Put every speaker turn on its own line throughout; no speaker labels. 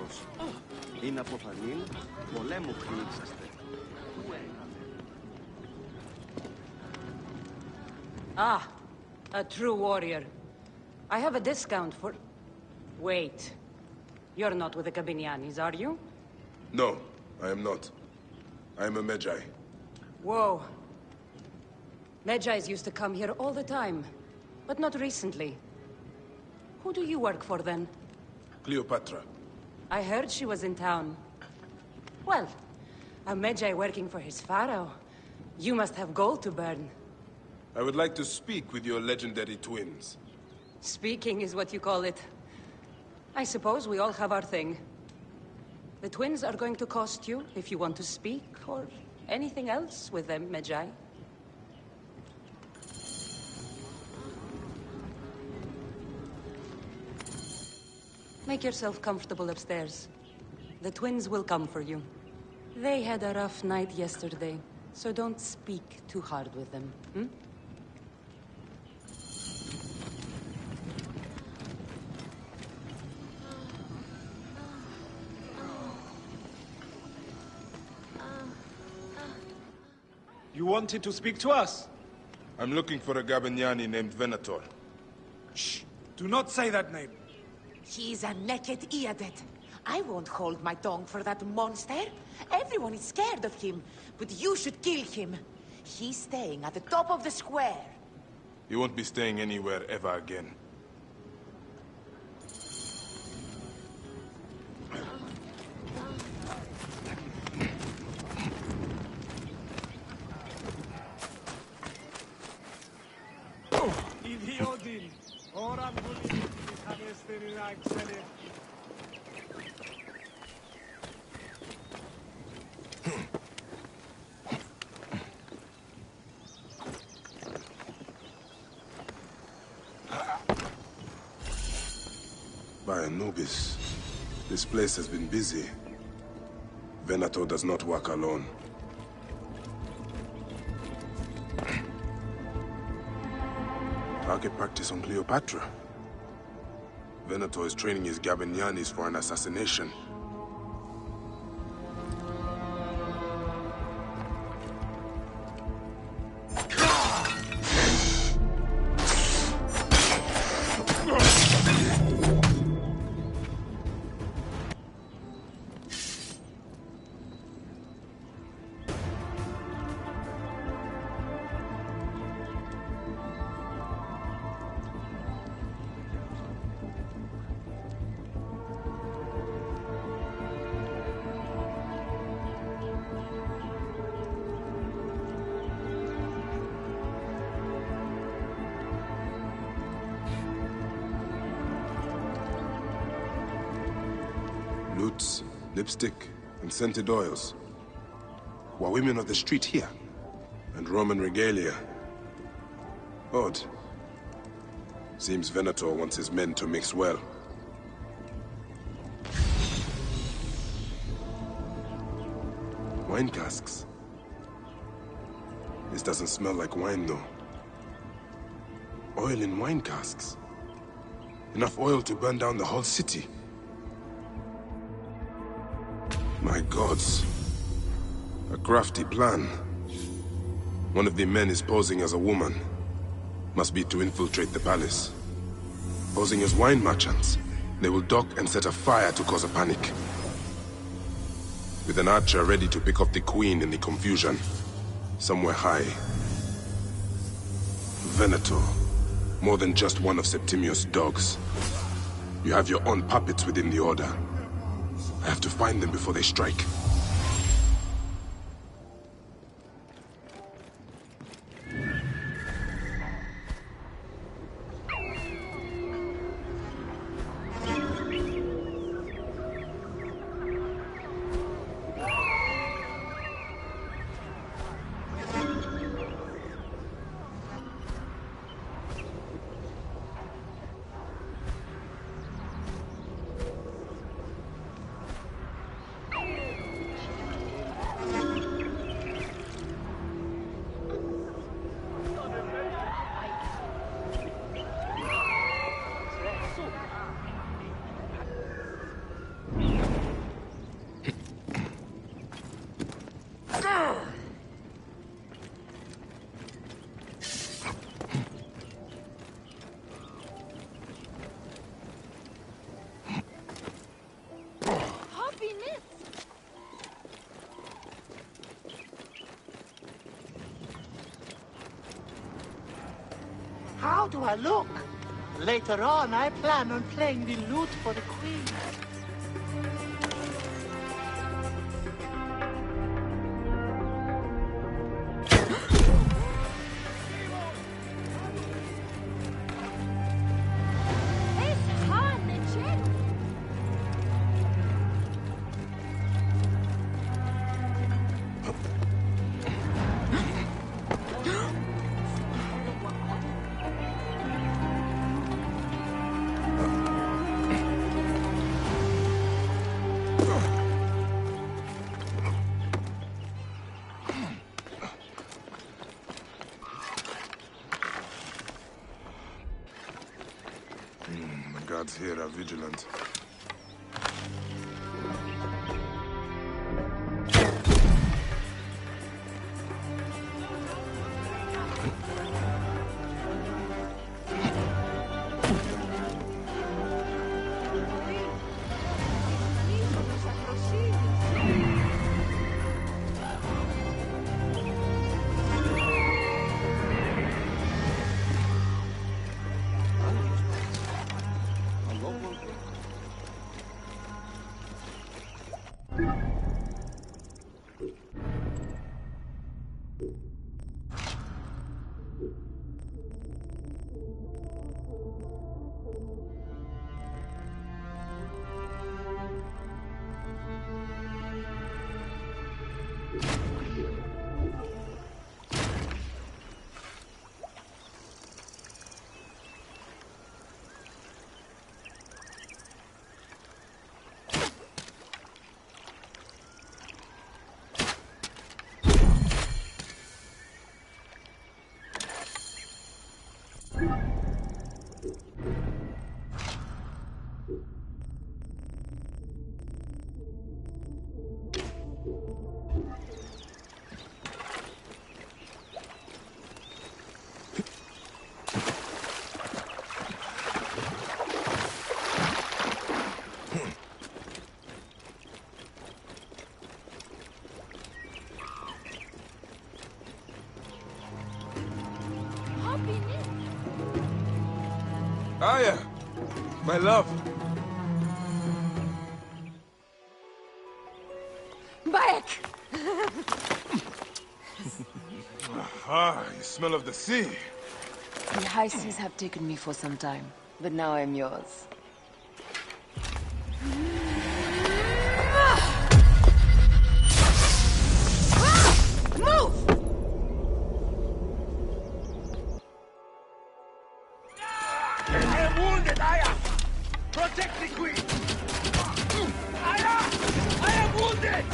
Βενάτος. Είναι από φανήν, πολέμου πνίξαστε.
Ah, a true warrior. I have a discount for... Wait. You're not with the Gabinianis, are you?
No, I am not. I am a Medjay.
Whoa. Medjais used to come here all the time, but not recently. Who do you work for, then?
Cleopatra.
I heard she was in town. Well, a Medjay working for his pharaoh. You must have gold to burn.
I would like to speak with your legendary twins.
Speaking is what you call it. I suppose we all have our thing. The twins are going to cost you if you want to speak, or anything else with them, Medjay. Make yourself comfortable upstairs. The twins will come for you. They had a rough night yesterday, so don't speak too hard with them, hmm?
You wanted to speak to us?
I'm looking for a Gabiniani named Venator.
Shh! Do not say that name.
He's a naked Iadet. I won't hold my tongue for that monster. Everyone is scared of him, but you should kill him. He's staying at the top of the square.
He won't be staying anywhere ever again.
Idiodin! Oran bulim, ihanesterin aksene.
By Anubis, this place has been busy. Venator does not work alone. Target practice on Cleopatra. Venator is training his Gabinianis for an assassination. Lutes, lipstick, and scented oils. Were women of the street here? And Roman regalia. Odd. Seems Venator wants his men to mix well. Wine casks. This doesn't smell like wine, though. Oil in wine casks. Enough oil to burn down the whole city. My gods. A crafty plan. One of the men is posing as a woman. Must be to infiltrate the palace. Posing as wine merchants, they will dock and set a fire to cause a panic. With an archer ready to pick off the queen in the confusion. Somewhere high. Venator. More than just one of Septimius' dogs. You have your own puppets within the Order. I have to find them before they strike.
How do I look? Later on, I plan on playing the lute for the Queen.
The guards here are vigilant. Aya! My love!
Back!
You smell of the sea.
The high seas have taken me for some time, but now I'm yours.
Protect the Queen! Aya! I am wounded!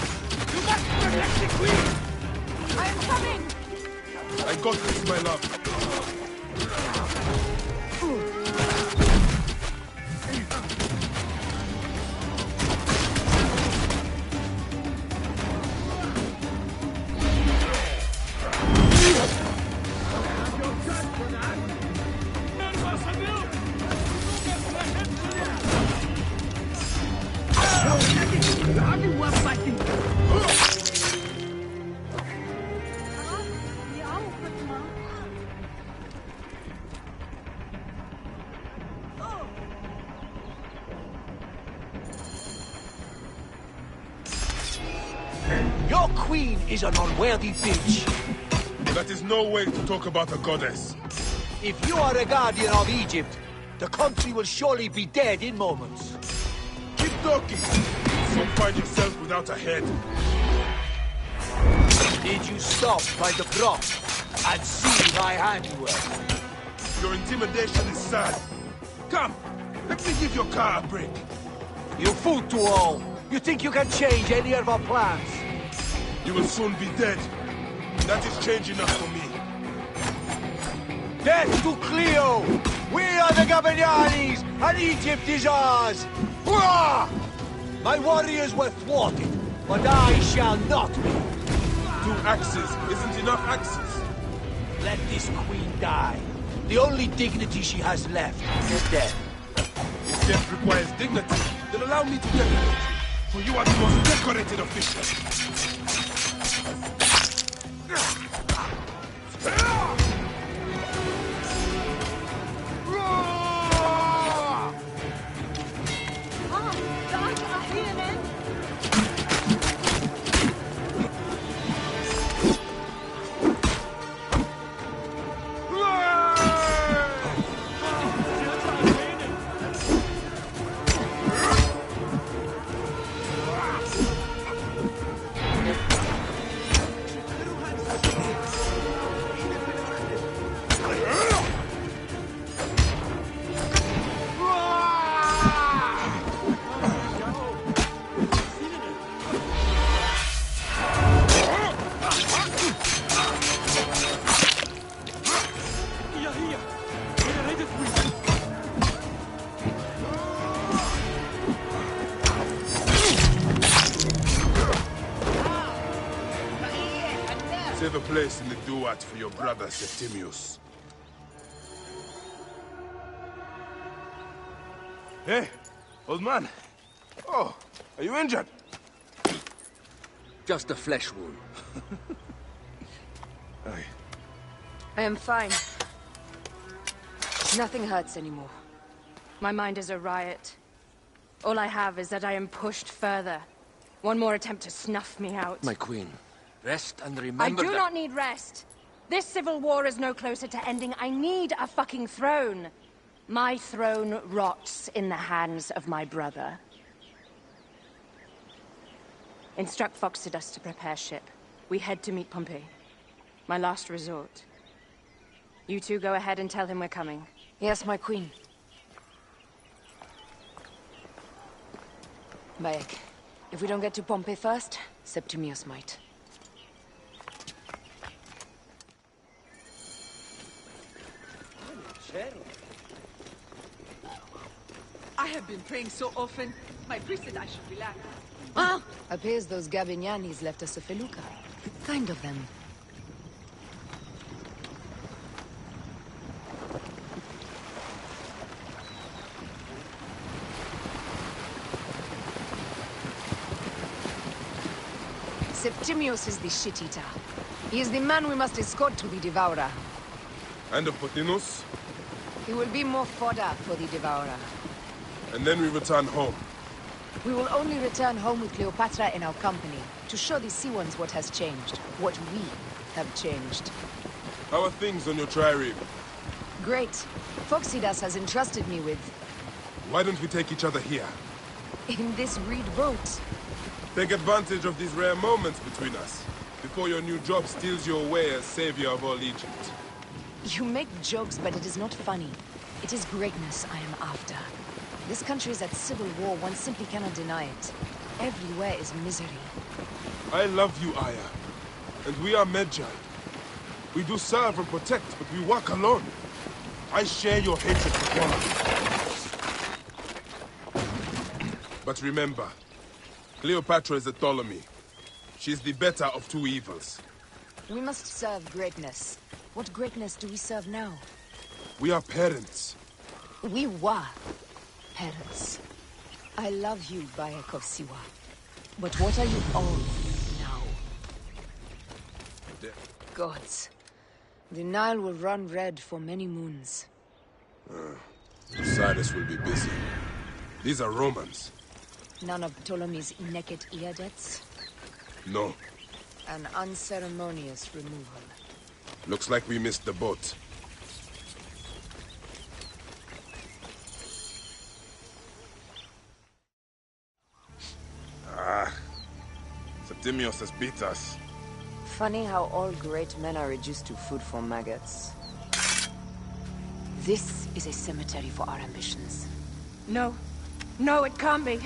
You must protect the Queen!
I am coming!
I got this, my love.
Your queen is an unworthy bitch.
That is no way to talk about a goddess.
If you are a guardian of Egypt, the country will surely be dead in moments.
Keep talking. So find yourself without a head.
Did you stop by the prop and see my handiwork?
Your intimidation is sad. Come, let me give your car a break.
You fool to all. You think you can change any of our plans?
You will soon be dead. That is change enough for me.
Death to Cleo! We are the Gabanianis, and Egypt is ours! Hurrah! My warriors were thwarted, but I shall not be.
2 axes isn't enough axes.
Let this queen die. The only dignity she has left is death.
If death requires dignity, then allow me to decorate you. For you are the most decorated official. Save a place in the duat for your brother Septimius. Hey, old man. Oh, are you injured?
Just a flesh wound.
Aye.
I am fine. Nothing hurts anymore. My mind is a riot. All I have is that I am pushed further. One more attempt to snuff me out.
My queen, rest and
I
remember
do
that...
not need rest. This civil war is no closer to ending. I need a fucking throne. My throne rots in the hands of my brother. Instruct Phoxidas to prepare ship. We head to meet Pompey. My last resort. You two go ahead and tell him we're coming. Yes, my queen. Bayek, if we don't get to Pompey first, Septimius might.
I have been praying so often. My priest said I should relax.
Ah! Appears those Gabinianis left us a felucca. Kind of them. Septimius is the shit-eater. He is the man we must escort to the Devourer.
And of Pothinus?
He will be more fodder for the Devourer.
And then we return home.
We will only return home with Cleopatra in our company, to show the Sea Ones what has changed, what we have changed.
How are things on your trireme?
Great. Phoxidas has entrusted me with...
Why don't we take each other here?
in this reed boat.
Take advantage of these rare moments between us, before your new job steals you away as savior of all Egypt.
You make jokes, but it is not funny. It is greatness I am after. This country is at civil war, one simply cannot deny it. Everywhere is misery.
I love you, Aya. And we are Medjay. We do serve and protect, but we work alone. I share your hatred for Ptolemy. But remember, Cleopatra is a Ptolemy. She's the better of two evils.
We must serve greatness. What greatness do we serve now?
We are parents.
We were parents. I love you, Bayek of Siwa. But what are you all now? Gods. The Nile will run red for many moons.
Cyrus will be busy. These are Romans.
None of Ptolemy's Neket Iadets?
No.
An unceremonious removal.
Looks like we missed the boat. Septimius has beat us.
Funny how all great men are reduced to food for maggots. This is a cemetery for our ambitions. No. No, it can't be.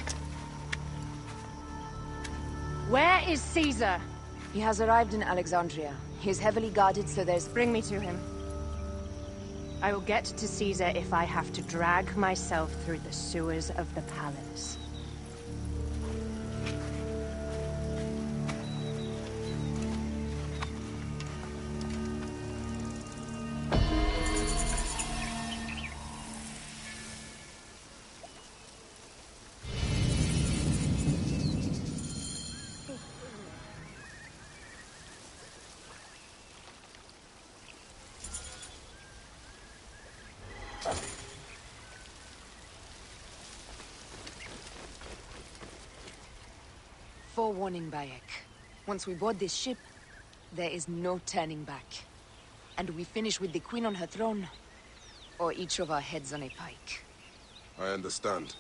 Where is Caesar? He has arrived in Alexandria. He is heavily guarded, so there's... Bring me to him. I will get to Caesar if I have to drag myself through the sewers of the palace. Forewarning, Bayek. Once we board this ship, there is no turning back. And we finish with the Queen on her throne, or each of our heads on a pike.
I understand.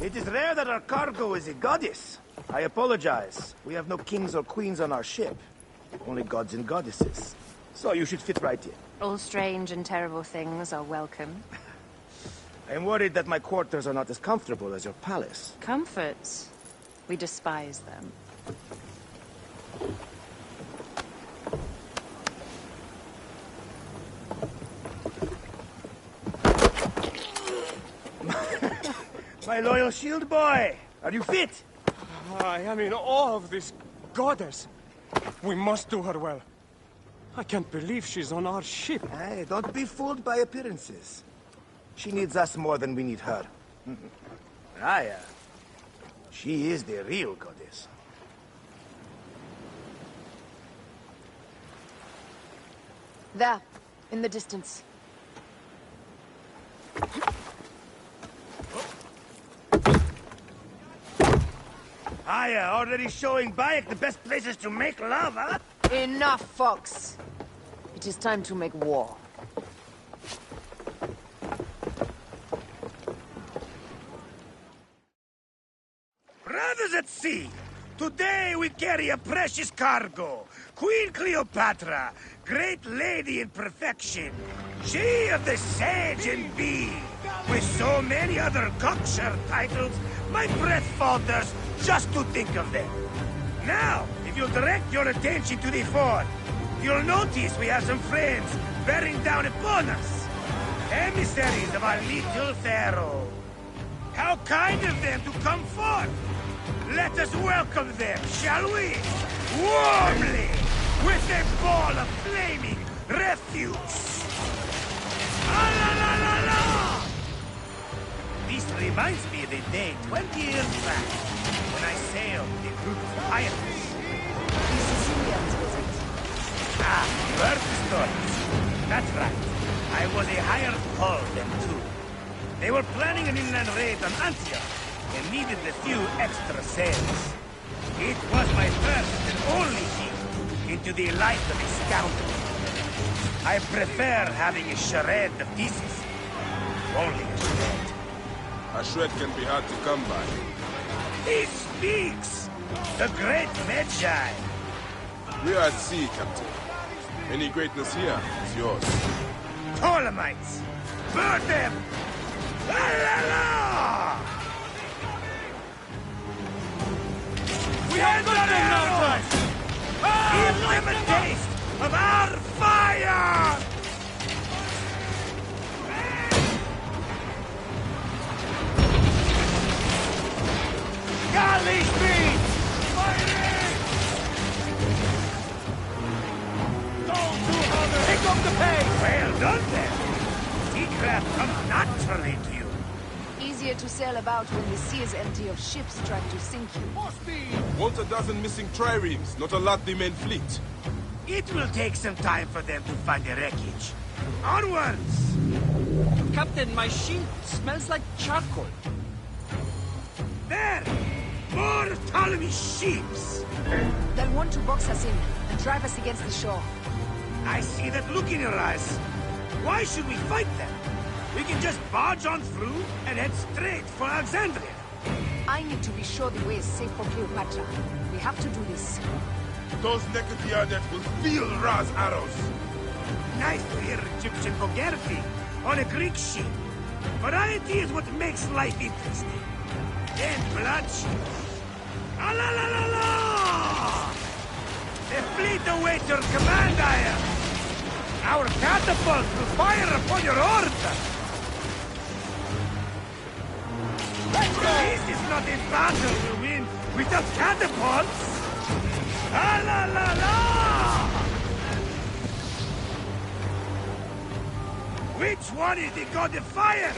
It is rare that our cargo is a goddess. I apologize. We have no kings or queens on our ship. Only gods and goddesses. So you should fit right in.
All strange and terrible things are welcome.
I am worried that my quarters are not as comfortable as your palace.
Comforts. We despise them.
My loyal shield boy! Are you fit?
I am in awe of this goddess. We must do her well. I can't believe she's on our ship.
Hey, don't be fooled by appearances. She needs us more than we need her. Raya. She is the real goddess.
There, in the distance.
Aya, already showing Bayek the best places to make love, huh?
Enough, Fox. It is time to make war.
Brothers at sea, today we carry a precious cargo. Queen Cleopatra, great lady in perfection. She of the Sage and Bee. With so many other cocksure titles, my breath falters just to think of them. Now, if you'll direct your attention to the fort, you'll notice we have some friends bearing down upon us. Emissaries of our little pharaoh. How kind of them to come forth! Let us welcome them, shall we? Warmly! With a ball of flaming refuse! Ah, la, la, la, la! This reminds me of a day 20 years back, when I sailed with a group of pirates.
The Sicilians, was it?
Ah, you heard the stories. That's right. I was a hired hull then, too. They were planning an inland raid on Antioch, and needed a few extra sails. It was my first and only peek into the life of a scoundrel. I prefer having a charade of pieces. Only a charade.
A shred can be hard to come by.
He speaks! The great Magi!
We are at sea, Captain. Any greatness here is yours.
Ptolemites! Burn them! La la la! We have the arrows! Give them a taste of our fire! Galley speed! Fighting! Pick up the pace! Well done then! Seacraft comes naturally to you.
Easier to sail about when the sea is empty of ships trying to sink you.
Want a dozen missing triremes, not a lot the main fleet.
It will take some time for them to find the wreckage. Onwards!
Captain, my sheep smells like charcoal.
There! More Ptolemy ships!
They'll want to box us in and drive us against the shore.
I see that look in your eyes. Why should we fight them? We can just barge on through and head straight for Alexandria.
I need to be sure the way is safe for Cleopatra. We have to do this.
Those Necatianet will feel Ra's arrows.
Nice to hear Egyptian vulgarity on a Greek ship. Variety is what makes life interesting. Then bloodshed. Ah la la la la! The fleet awaits your command, Aya. Our catapults will fire upon your order. This is not a battle we win without catapults. Ah la la la! Which one is the god of fire?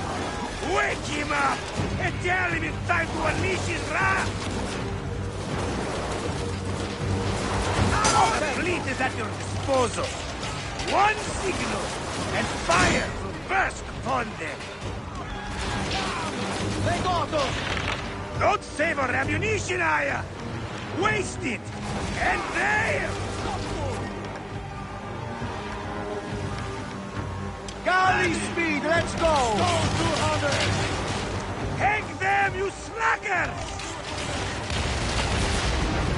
Wake him up and tell him it's time to unleash his wrath! The fleet is at your disposal. One signal, and fire will burst upon them. Don't save our ammunition, Aya! Waste it! And there! Galley speed, let's go! Go 200! Hang them them, you slackers!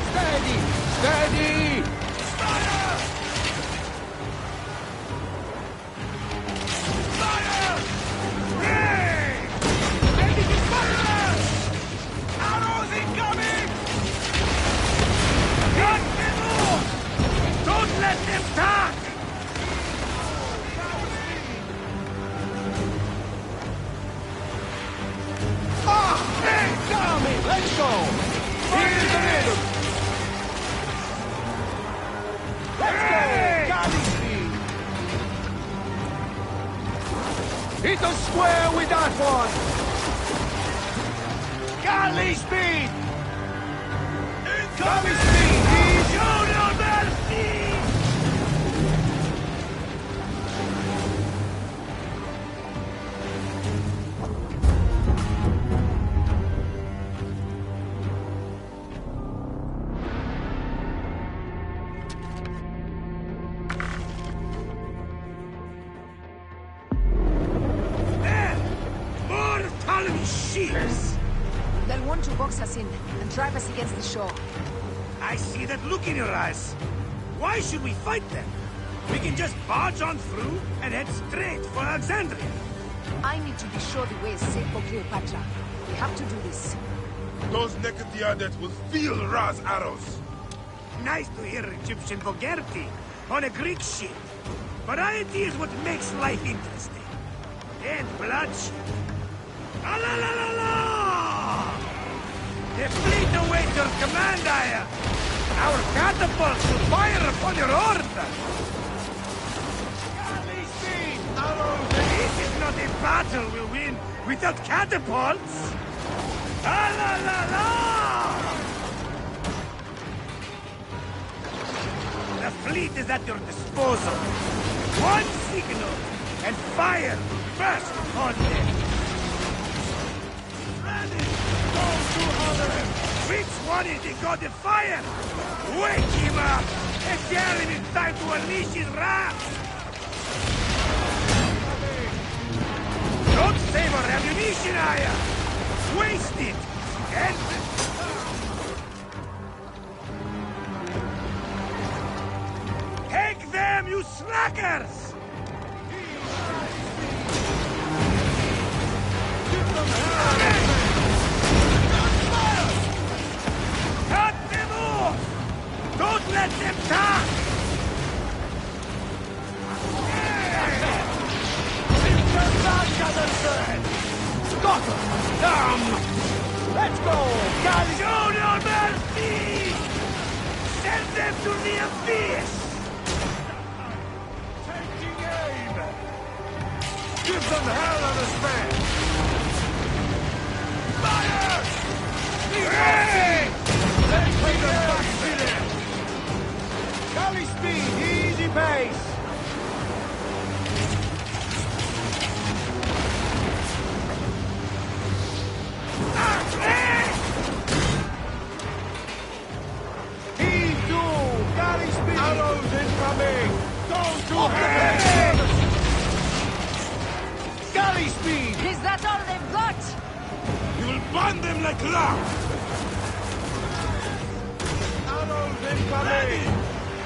Steady! Steady!
Fire! Fire! Hey! Enemy fire! Arrows incoming! Cut them off! Don't let them talk!
Let's go! Here's the rhythm! Let's go! Galley speed! Hit the square with that one! Galley speed! Galley speed!
Show no mercy! Shears!
They'll want to box us in and drive us against the shore.
I see that look in your eyes. Why should we fight them? We can just barge on through and head straight for Alexandria.
I need to be sure the way is safe for Cleopatra. We have to do this.
Those naked Iadet will feel Ra's arrows.
Nice to hear Egyptian vulgarity on a Greek ship. Variety is what makes life interesting. And bloodshed. Ah, la la la la! The fleet awaits your command, Aya! Our catapults will fire upon your order! Galley speed! This is not a battle we'll win without catapults! Ah, la la la! The fleet is at your disposal. One signal, and fire first on them! Which one is the god of fire? Wake him up! And tell him it's time to unleash his wrath! Don't save our ammunition, Aya! Waste it! And... Take them, you slackers! Give them hell! Cut them off! Don't let them talk!
Let's go! Galley!
Show no mercy! Send them to the abyss!
Taking aim! Give them hell on a span! Fire!
Hey!
Let's bring them back to them! Galley speed, easy pace! Heave to! Galley speed! Arrows incoming! Go to hell! Galley speed!
Is that all they've got?
We will burn them like lava!
Arrows incoming!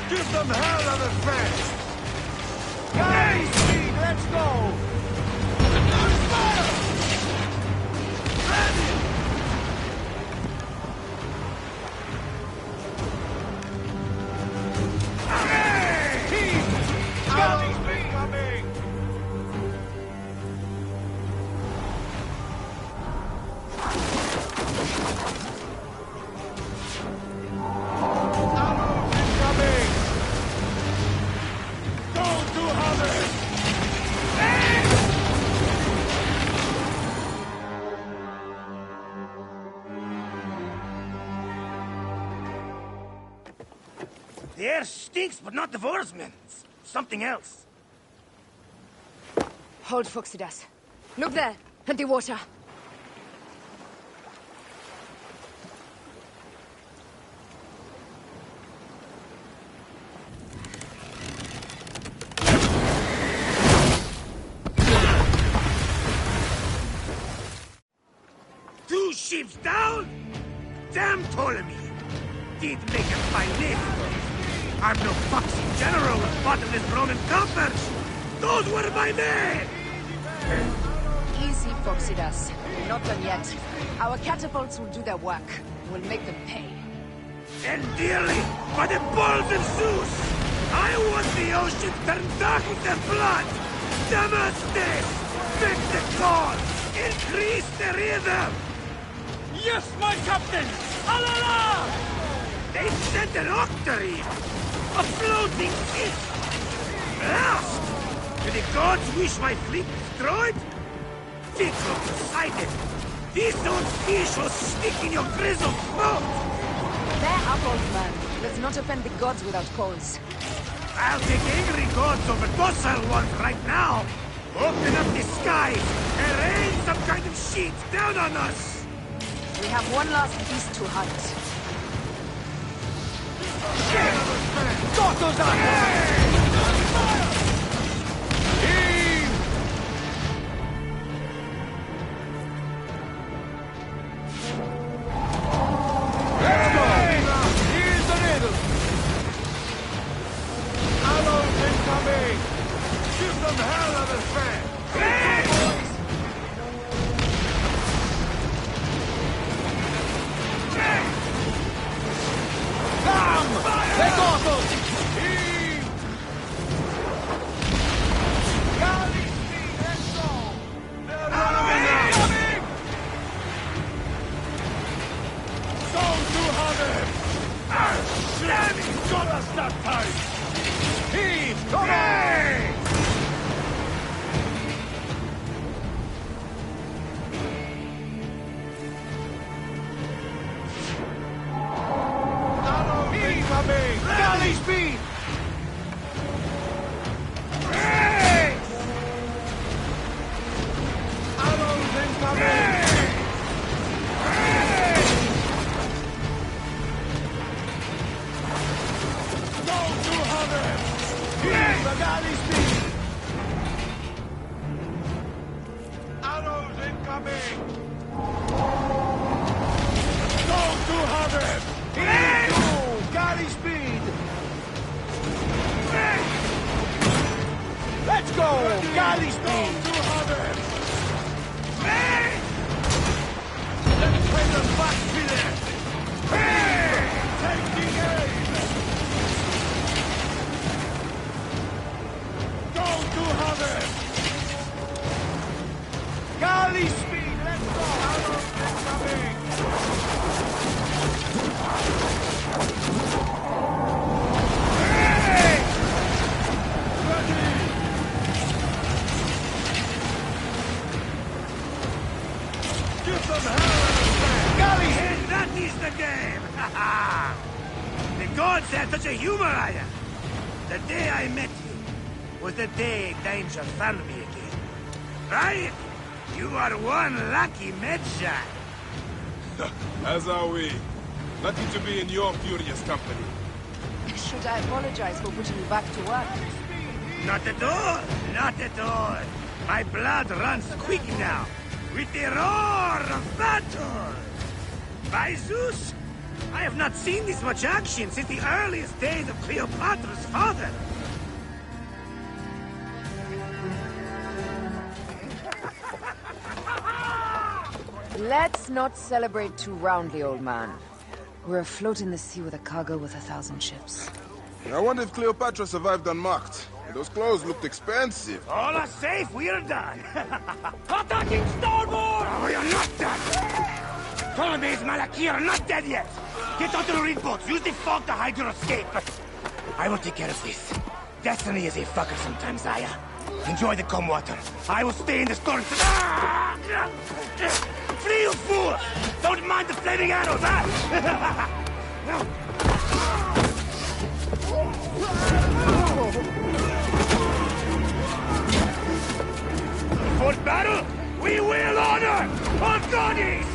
Give them hell on a fan! Galley speed, let's go! Fire! Ready! Galley speed coming! Arrows incoming! Go to harvest!
The air stinks, but not the Vorsmen. Something else.
Hold Phoxidas. Look there, at the water.
damn Ptolemy! Did make a fine name for it. I'm no foxy general with bottomless Roman coffers! Those were my men!
Easy, Foxidas. Not done yet. Our catapults will do their work. We'll make them pay.
And dearly, by the balls of Zeus! I want the ocean turned dark with their blood! Damastes! Make the call! Increase the rhythm!
Yes, my captain! Alala!
They sent an octarine! A floating ship! Blast! Do the gods wish my fleet destroyed? Fickle Poseidon! These old fish will stick in your grizzled throat!
They're up, old man. Let's not offend the gods without cause.
I'll take angry gods over docile ones right now! Open up the skies and rain some kind of shit down on us!
We have one last beast to hunt.
Gotos Let's go! Here's the riddle! Arrows incoming! Give them hell of a fan! Come! Let's go! Heave! Galley speed, let's go! They're running now! So to Hunter! Damn it! Got us that time! Heave! Come on! Arrows incoming! Galley speed! Arrows incoming! Go to Hunter! Heave the galley speed! Arrows incoming! Go to Hunter! Heave to galley speed! Let's go! Galley speed! Go to Hunter! Let's bring them back to there! Taking aim! Go to Hunter! Galley speed! Let's go! Arrows incoming! Ready! Give them hell and a stand! Galley!
And that is the game! The gods had such a humor, I am. The day I met you was the day danger found me again. Right? You are one lucky Medjay.
As are we. Lucky to be in your furious company.
Should I apologize for putting you back to work?
Not at all. Not at all. My blood runs quick now. With the roar of battle. By Zeus, I have not seen this much action since the earliest days of Cleopatra's father.
Let's not celebrate too roundly, old man. We're afloat in the sea with a cargo worth 1,000 ships.
I wonder if Cleopatra survived unmarked. Those clothes looked expensive.
All are safe, we're done. Attacking starboard! Oh, you're not done! Ptolemy's Malaki are not dead yet! Get onto the reed boats, use the fog to hide your escape. I will take care of this. Destiny is a fucker sometimes, Aya. Enjoy the calm water. I will stay in the storm. Flee, you fool! Don't mind the flaming arrows, huh? For battle, we will honor our goddess!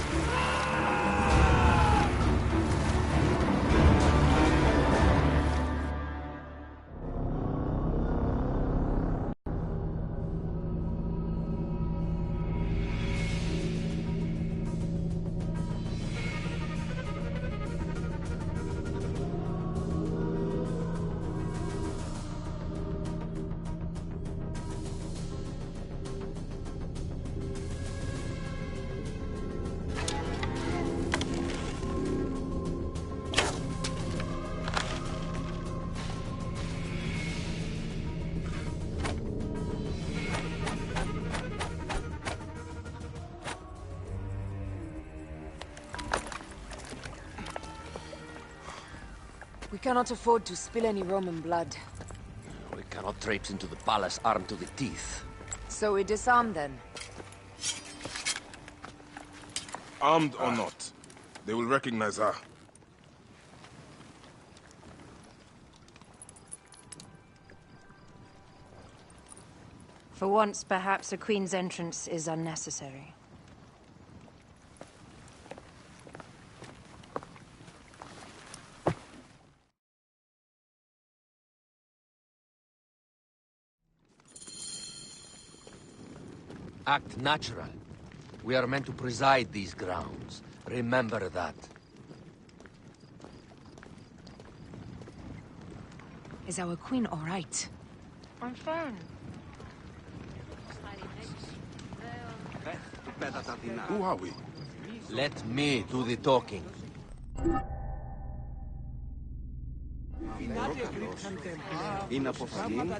cannot afford to spill any Roman blood.
We cannot traipse into the palace armed to the teeth.
So we disarm then.
Armed or not, they will recognize her.
For once, perhaps a queen's entrance is unnecessary.
Act natural. We are meant to preside these grounds. Remember that.
Is our queen all right? I'm fine.
Who are we?
Let me do the talking.
Είναι από αυτήν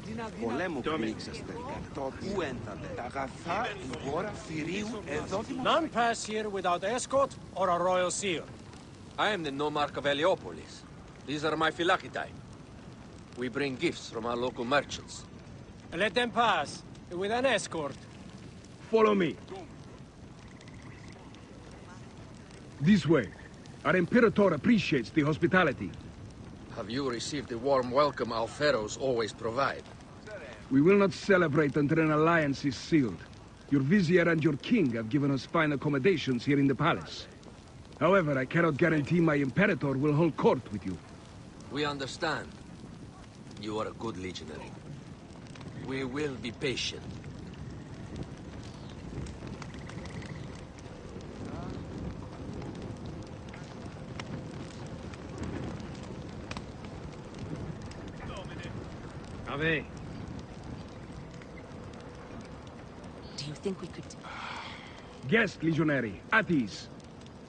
πολέμου που νίξαστε. Πού ένθατε. Τα αγαθά του χώρα θηρίου εδώ.
None pass here without escort or a royal seal.
I am the nomarch of Heliopolis. These are my Phylakitai. We bring gifts from our local merchants.
Let them pass with an escort.
Follow me. This way. Our Imperator appreciates the hospitality.
Have you received the warm welcome our pharaohs always provide?
We will not celebrate until an alliance is sealed. Your vizier and your king have given us fine accommodations here in the palace. However, I cannot guarantee my Imperator will hold court with you.
We understand. You are a good legionary. We will be patient.
Ave.
Do you think we could...
Guest, legionary. At ease.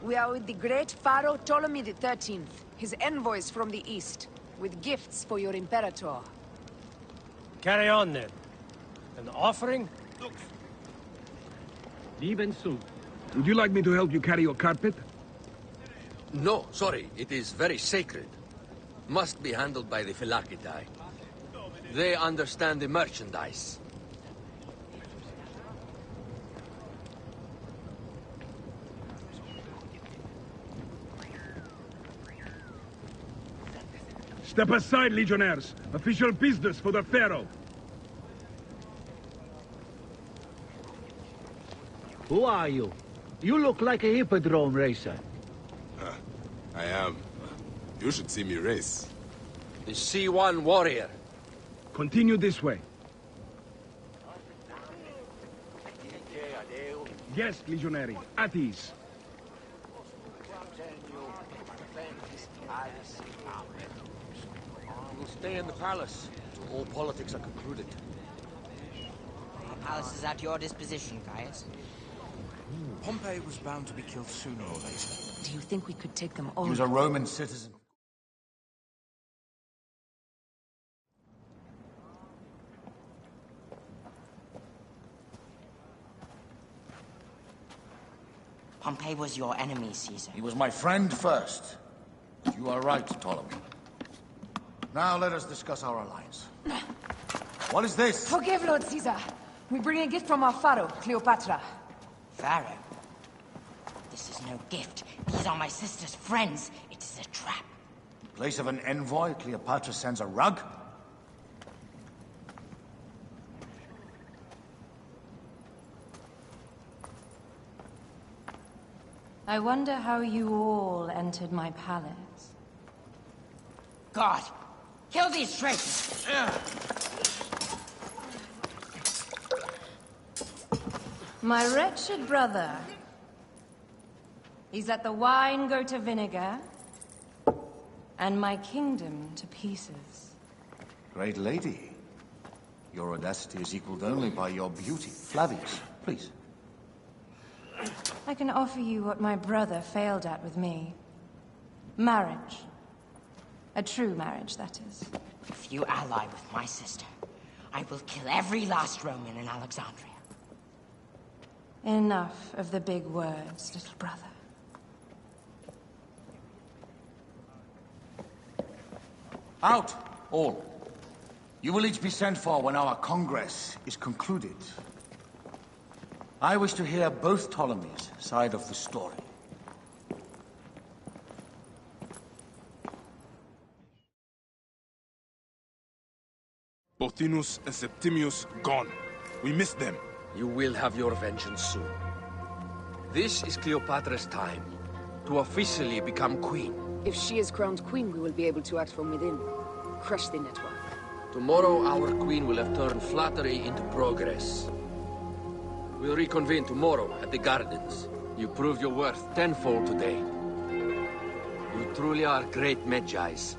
We are with the great Pharaoh Ptolemy XIII, his envoys from the east, with gifts for your Imperator.
Carry on then. An offering?
Even soon. Would you like me to help you carry your carpet?
No, sorry. It is very sacred. Must be handled by the Phylakitai. They understand the merchandise.
Step aside, legionnaires. Official business for the Pharaoh.
Who are you? You look like a hippodrome racer.
I am. You should see me race.
The C1 warrior.
Continue this way. Yes, legionary. At ease.
We'll stay in the palace till all politics are concluded.
The palace is at your disposition, Gaius.
Pompey was bound to be killed sooner or later.
Do you think we could take them all?
He was a Roman citizen.
Pompey was your enemy, Caesar.
He was my friend first. You are right, Ptolemy. Now let us discuss our alliance. What is this?
Forgive, Lord Caesar. We bring a gift from our Pharaoh, Cleopatra.
Pharaoh? This is no gift. These are my sister's friends. It is a trap.
In place of an envoy, Cleopatra sends a rug?
I wonder how you all entered my palace.
God! Kill these traitors!
My wretched brother. He's let the wine go to vinegar, and my kingdom to pieces.
Great lady. Your audacity is equaled only by your beauty. Flavius, please.
I can offer you what my brother failed at with me. Marriage. A true marriage, that is.
If you ally with my sister, I will kill every last Roman in Alexandria.
Enough of the big words, little brother.
Out, all. You will each be sent for when our Congress is concluded. I wish to hear both Ptolemies' side of the story.
Pothinus and Septimius gone. We missed them.
You will have your vengeance soon. This is Cleopatra's time to officially become queen.
If she is crowned queen, we will be able to act from within. Crush the network.
Tomorrow, our queen will have turned flattery into progress. We'll reconvene tomorrow at the gardens. You proved your worth tenfold today. You truly are great Medjais.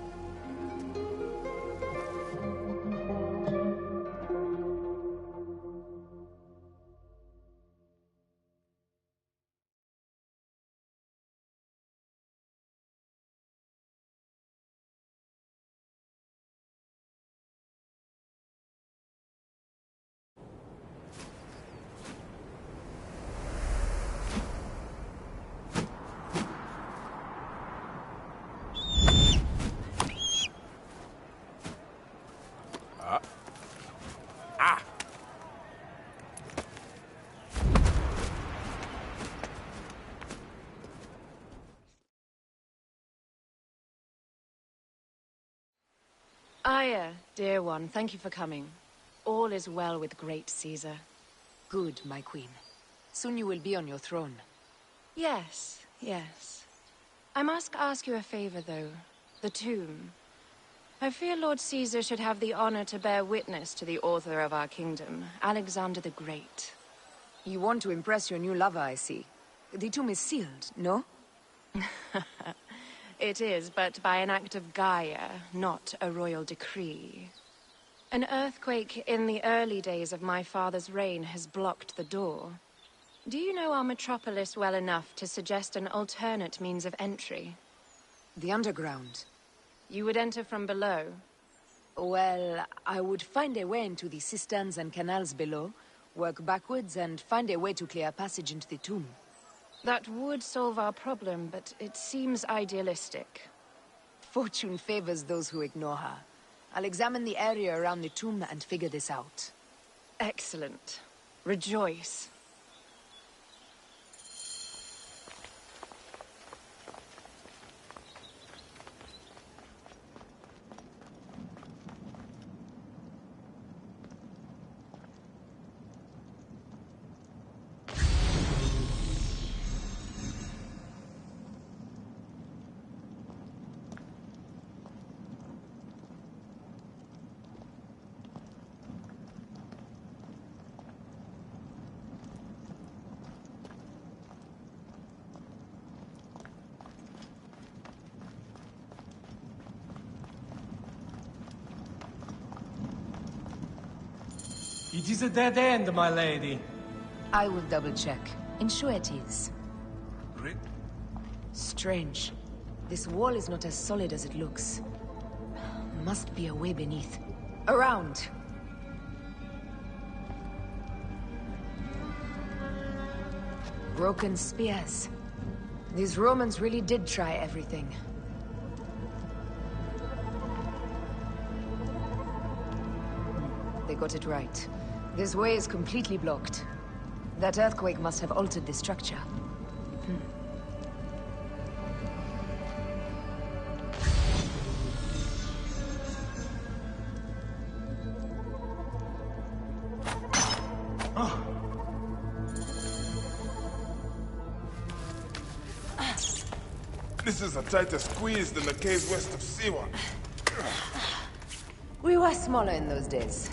Aya, dear one, thank you for coming. All is well with great Caesar.
Good, my queen. Soon you will be on your throne.
Yes, yes. I must ask you a favor, though. The tomb. I fear Lord Caesar should have the honor to bear witness to the author of our kingdom, Alexander the Great.
You want to impress your new lover, I see. The tomb is sealed, no?
It is, but by an act of Gaia, not a royal decree. An earthquake in the early days of my father's reign has blocked the door. Do you know our metropolis well enough to suggest an alternate means of entry?
The underground.
You would enter from below?
Well, I would find a way into the cisterns and canals below, work backwards, and find a way to clear a passage into the tomb.
That would solve our problem, but it seems idealistic.
Fortune favors those who ignore her. I'll examine the area around the tomb and figure this out.
Excellent. Rejoice.
It is a dead end, my lady.
I will double-check. Ensure it is.
Rick?
Strange. This wall is not as solid as it looks. Must be a way beneath. Around! Broken spears. These Romans really did try everything. They got it right. This way is completely blocked. That earthquake must have altered the structure.
This is a tighter squeeze than the caves west of Siwa.
We were smaller in those days.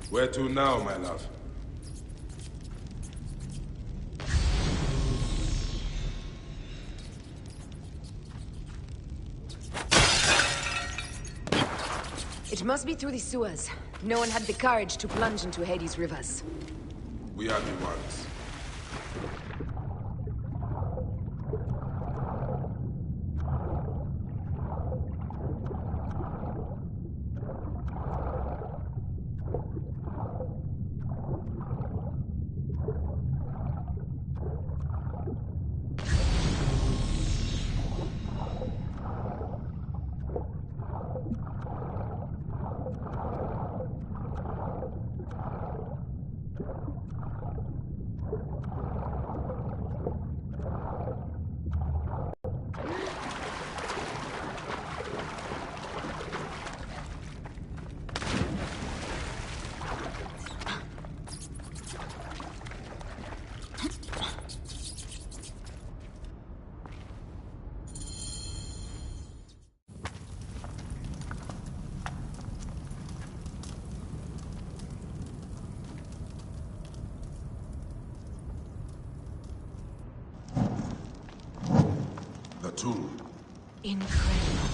Where to now, my love?
It must be through the sewers. No one had the courage to plunge into Hades' rivers.
We are the ones. tomb.
Incredible.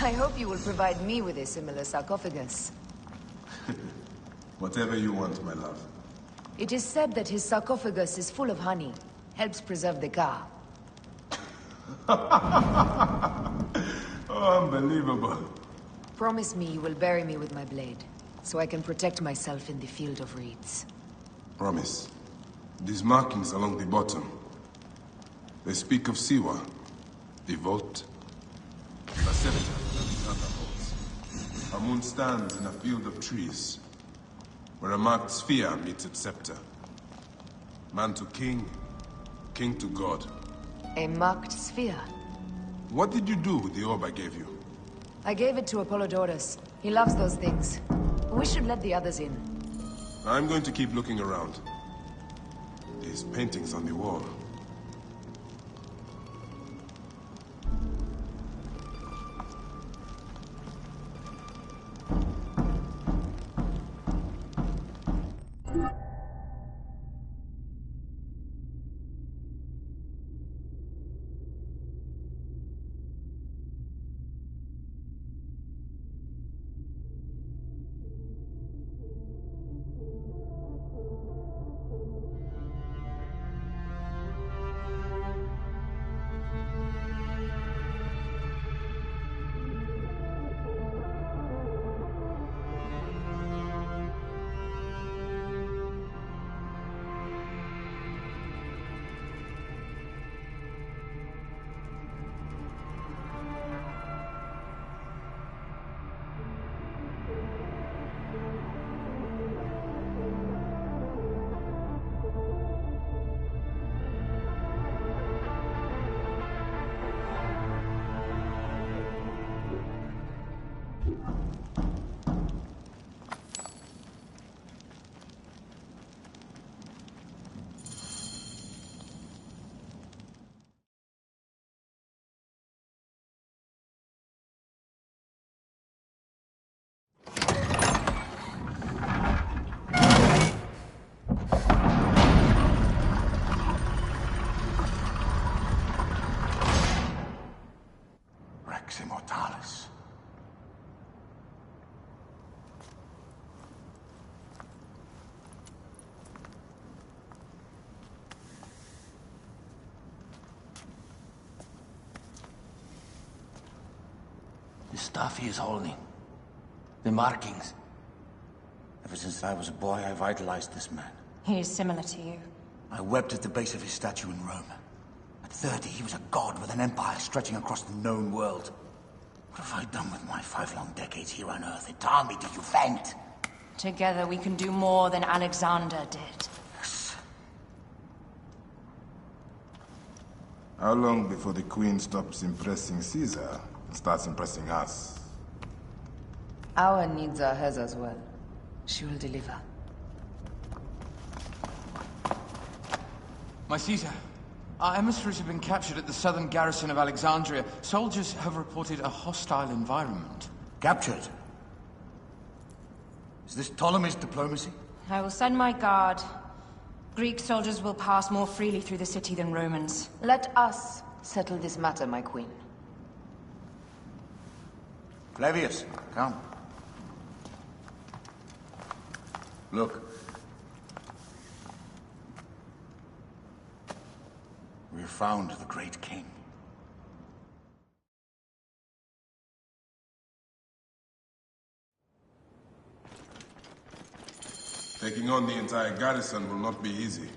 I hope you will provide me with a similar sarcophagus.
Whatever you want, my love.
It is said that his sarcophagus is full of honey. Helps preserve the Ka.
Oh, unbelievable.
Promise me you will bury me with my blade, so I can protect myself in the field of reeds.
Promise. These markings along the bottom, they speak of Siwa, the vault, the scepter, and these other vaults. Our moon stands in a field of trees, where a marked sphere meets its scepter. Man to king, king to god.
A marked sphere?
What did you do with the orb I gave you?
I gave it to Apollodorus. He loves those things. We should let the others in.
I'm going to keep looking around. These paintings on the wall.
Rex Immortalis.
The stuff he is holding. The markings.
Ever since I was a boy, I've idolized this man.
He is similar to you.
I wept at the base of his statue in Rome. At 30, he was a god with an empire stretching across the known world. What have I done with my 5 long decades here on Earth? Entirely to you faint.
Together we can do more than Alexander did.
Yes.
How long before the Queen stops impressing Caesar and starts impressing us?
Our needs are hers as well. She will deliver.
My Caesar, our emissaries have been captured at the southern garrison of Alexandria. Soldiers have reported a hostile environment.
Captured? Is this Ptolemy's diplomacy?
I will send my guard. Greek soldiers will pass more freely through the city than Romans.
Let us settle this matter, my queen.
Flavius, come. Look. We have found the great king.
Taking on the entire garrison will not be easy.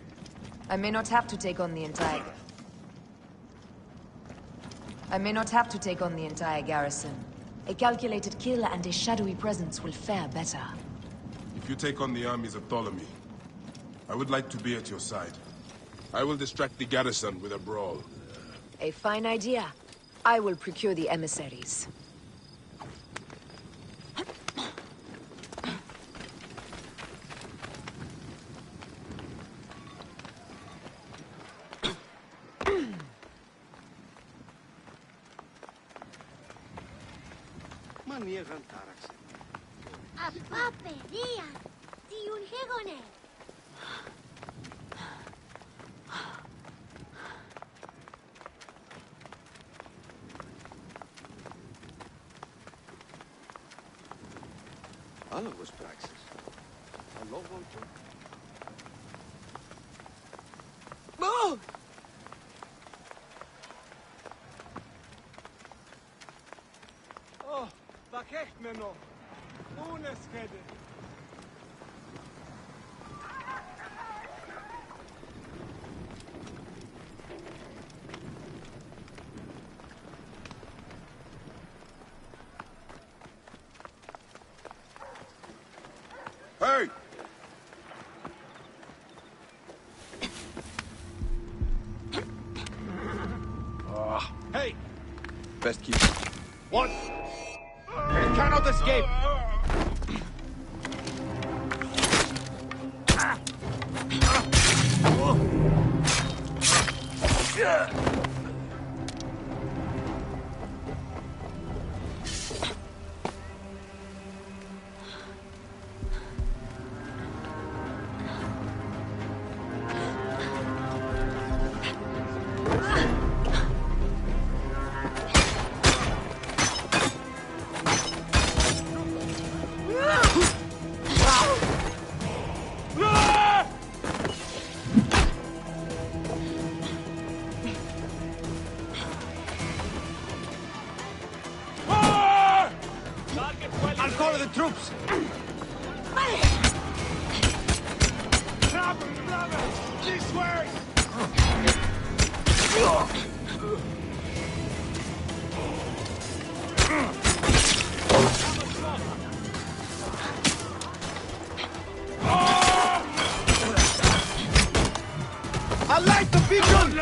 I may not have to take on the entire... I may not have to take on the entire garrison. A calculated kill and a shadowy presence will fare better.
If you take on the armies of Ptolemy, I would like to be at your side. I will distract the garrison with a brawl.
A fine idea. I will procure the emissaries.
Απά, παιδεία! Διούν χέγονε!
Alles Praxis. Hallo, Walter.
No! Oh, bakech me no. Unes kede.
Hey!
Hey!
Best keep.
What? You cannot escape! I'll call the troops! This way! I like the beacon!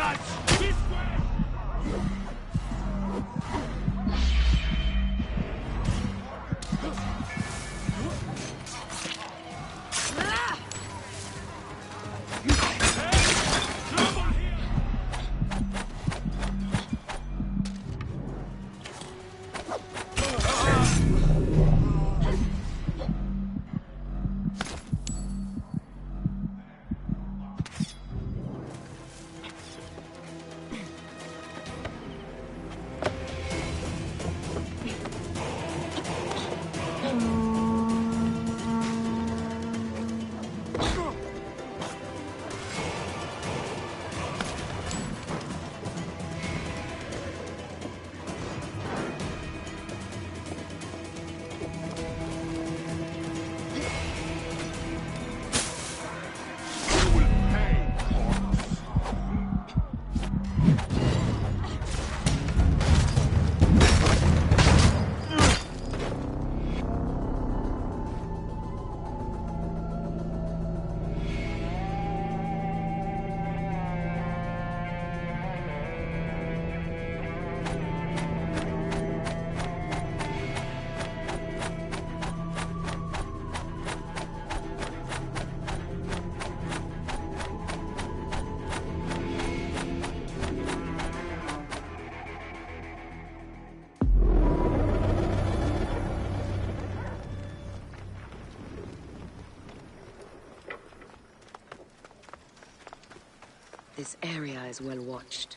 This area is well watched.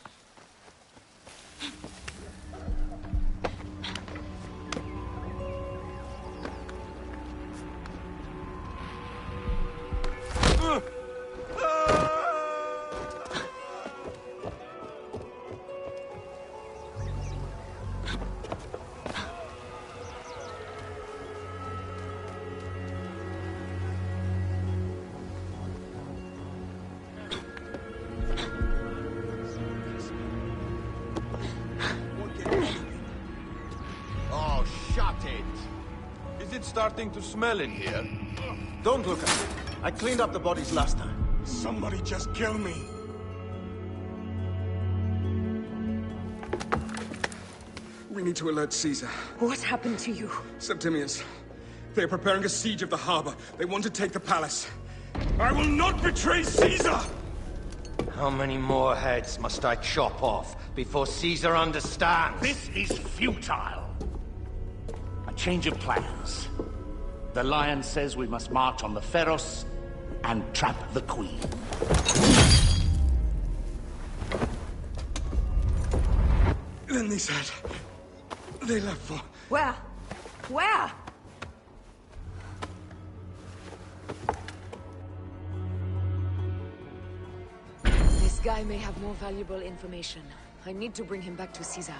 Oh, shut it! Is it starting to smell in here?
Don't look at me. I cleaned up the bodies last time.
Somebody just kill me.
We need to alert Caesar.
What happened to you?
Septimius. They are preparing a siege of the harbor. They want to take the palace.
I will not betray Caesar!
How many more heads must I chop off before Caesar understands?
This is futile. A change of plans. The Lion says we must march on the Pharos and trap the Queen.
Then they said... they left for...
Where? Where?
This guy may have more valuable information. I need to bring him back to Caesar.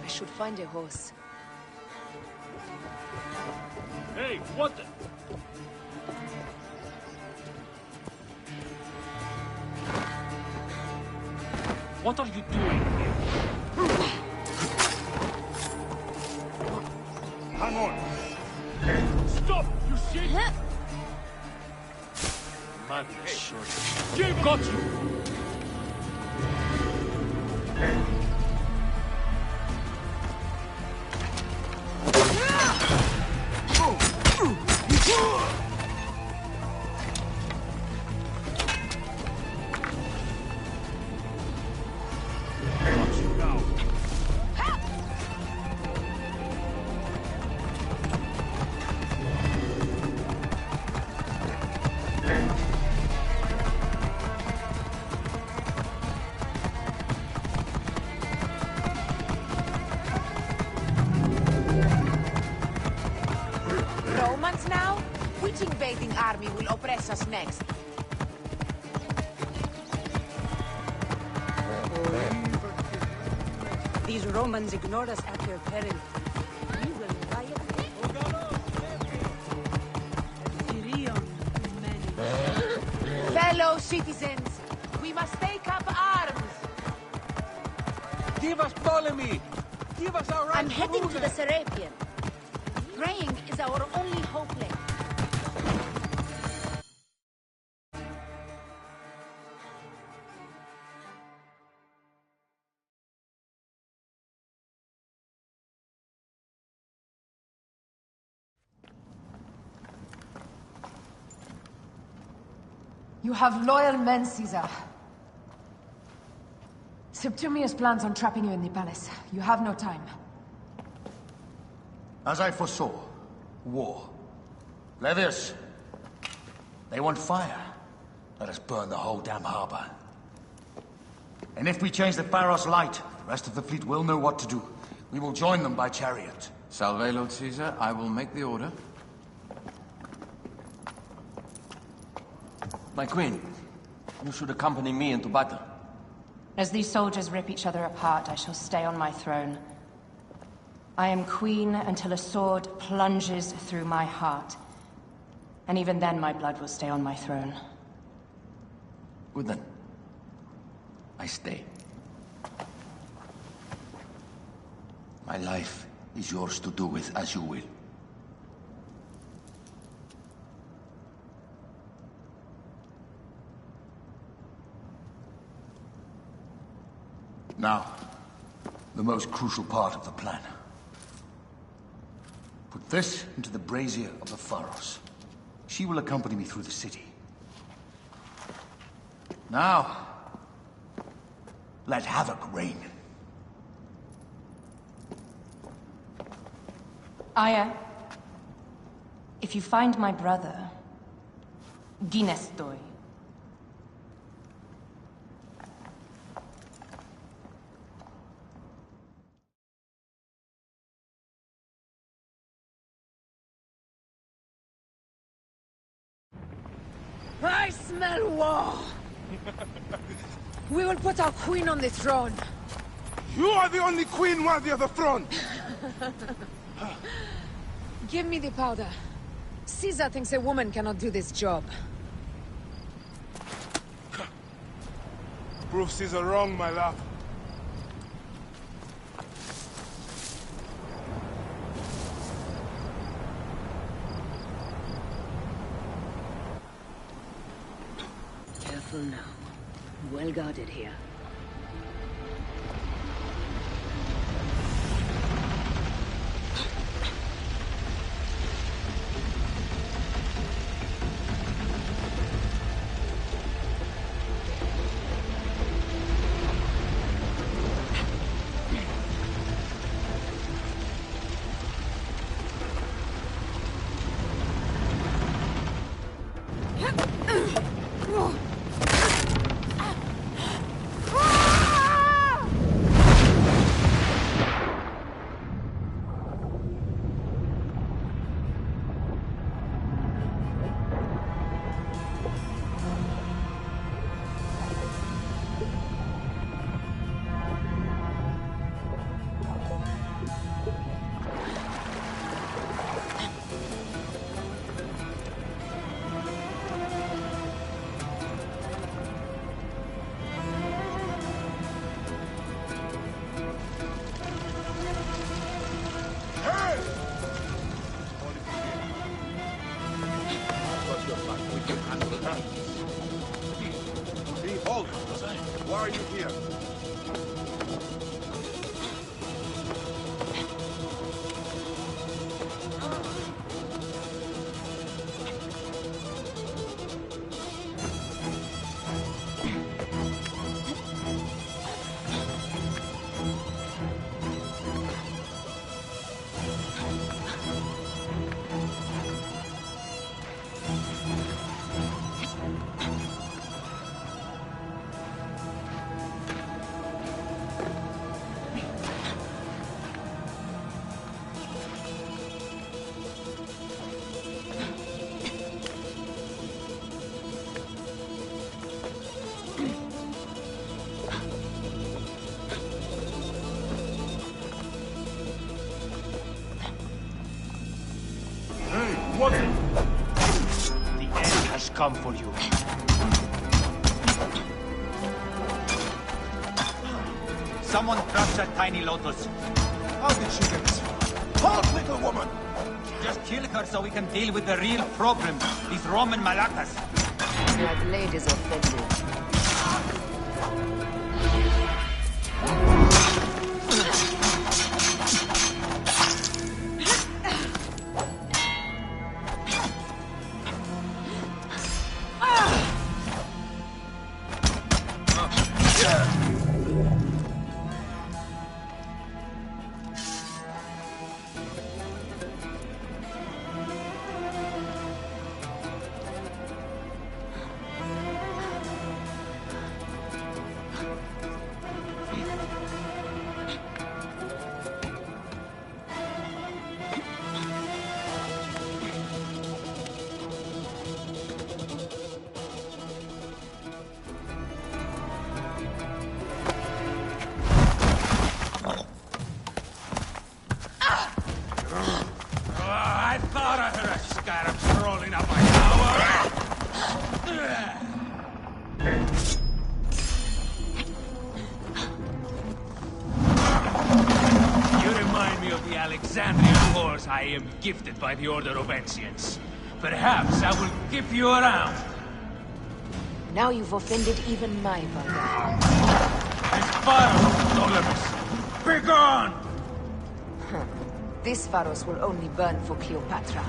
I should find a horse.
Hey, what the... What are you doing here? Hang on! Stop, you shit! Man, shit! Got you!
Romans now? Which invading army will oppress us next?
These Romans ignore us at their peril. We will riot.
Fellow citizens, we must take up arms.
Give us Ptolemy! Give us our right.
I'm heading to the Serapion. Praying is our only hope left.
You have loyal men, Caesar. Septimius plans on trapping you in the palace. You have no time.
As I foresaw, war. Levius, they want fire. Let us burn the whole damn harbor. And if we change the Pharos light, the rest of the fleet will know what to do. We will join them by chariot.
Salve, Lord Caesar. I will make the order.
My queen, you should accompany me into battle.
As these soldiers rip each other apart, I shall stay on my throne. I am queen until a sword plunges through my heart. And even then, my blood will stay on my throne.
Good then. I stay. My life is yours to do with as you will.
Now, the most crucial part of the plan. Put this into the brazier of the Pharos. She will accompany me through the city. Now, let havoc reign.
Aya, if you find my brother, Ginestoi.
I smell war! We will put our queen on the throne.
You are the only queen worthy of the throne!
Give me the powder. Caesar thinks a woman cannot do this job.
Prove Caesar wrong, my love.
Careful now. Well guarded here.
Hold! Why are you here?
What? The end has come for you.
Someone crush that tiny lotus.
How did she get this far? Halt, little woman!
Just kill her so we can deal with the real problem. These Roman malacas.
My blade is offended.
I thought I heard a scarab strolling up my tower. You remind me of the Alexandrian horse I am gifted by the Order of Ancients. Perhaps I will keep you around.
Now you've offended even my father.
This Pharos, Ptolemus! Begone!
This Pharos will only burn for Cleopatra.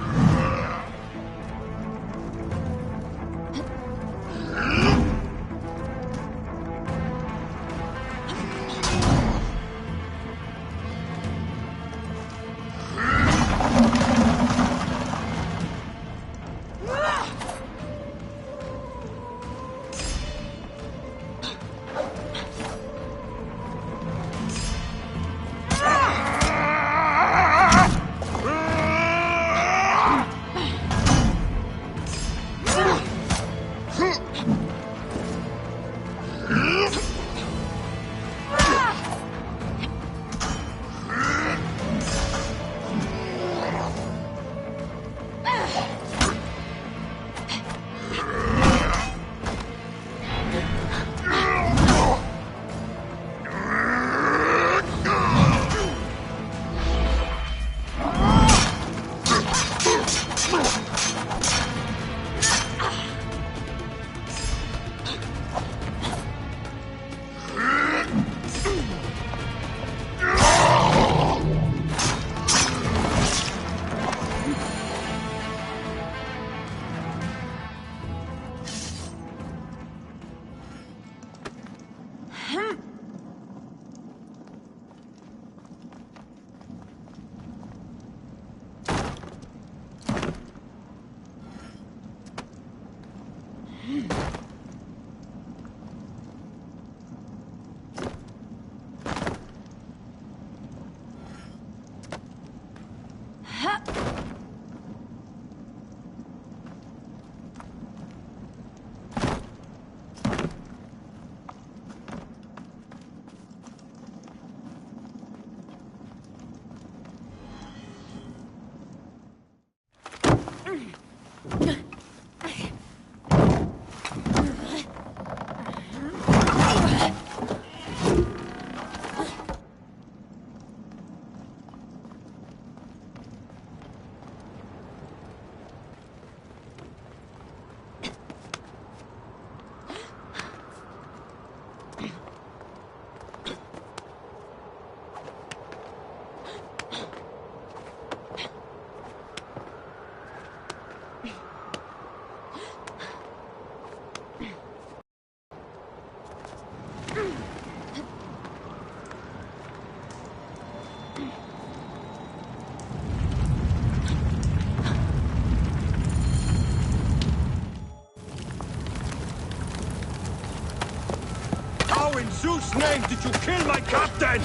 How in Zeus' name did you kill my captain?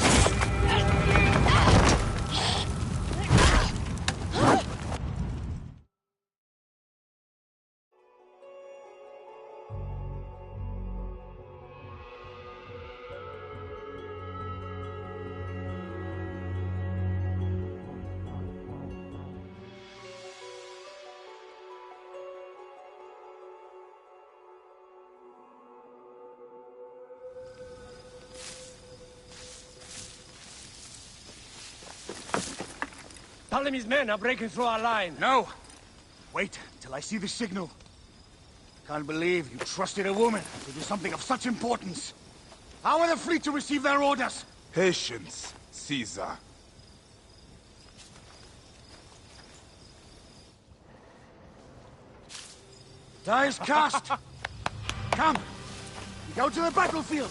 Ptolemy's men are breaking through our line.
No! Wait till I see the signal. Can't believe you trusted a woman to do something of such importance. How are the fleet to receive their orders?
Patience, Caesar.
Die is cast. Come, we go to the battlefield.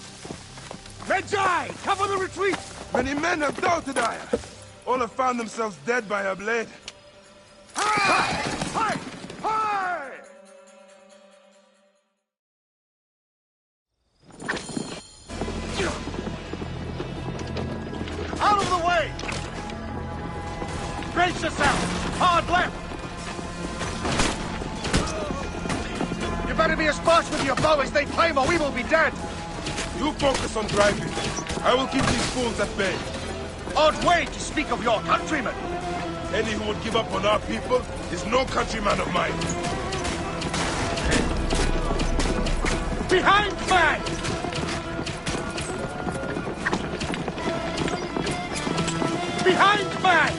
Medjay, cover the retreat.
Many men have doubted Aya. All have found themselves dead by her blade.
Hi! Hi! Hi! Out of the way! Brace yourself! Hard left! You better be as fast with your bow as they claim or we will be dead!
You focus on driving. I will keep these fools at bay.
Odd way to speak of your countrymen!
Any who would give up on our people is no countryman of mine.
Behind man! Behind man!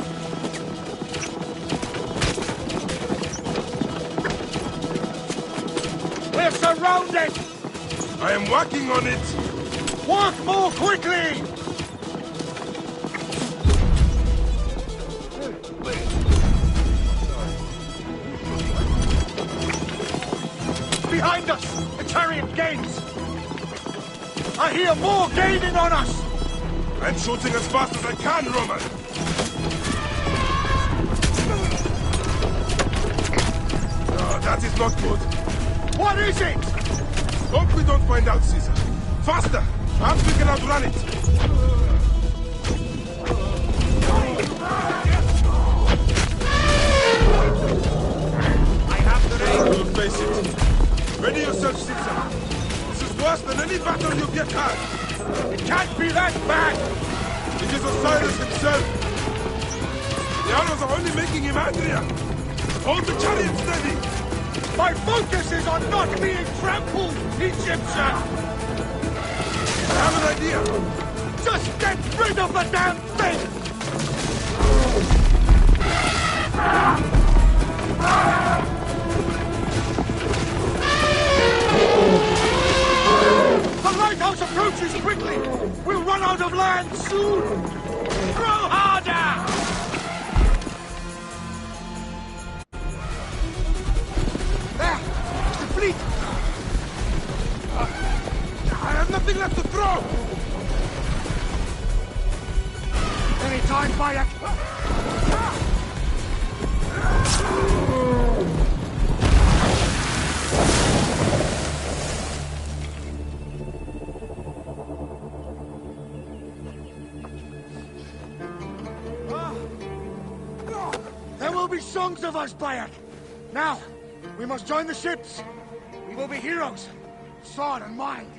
We're surrounded!
I am working on it!
Work more quickly! Behind us! The chariot gains! I hear more gaining on us!
I'm shooting as fast as I can, Roman! Oh, that is not good.
What is it?
Hope we don't find out, Caesar. Faster! Perhaps we can outrun it!
I have the range!
Don't face it. Ready yourself, Caesar. This is worse than any battle you've yet had.
It can't be that bad!
It is Osiris himself. The arrows are only making him angrier. Hold the chariot steady.
My focus is on not being trampled, Egyptian!
I have an idea.
Just get rid of the damn thing! The lighthouse approaches quickly! We'll run out of land soon! Throw harder! There! The fleet!
I have nothing left to throw!
Any time, Bayek! There will be songs of us, Bayek! Now, we must join the ships! We will be heroes! Sword and mind!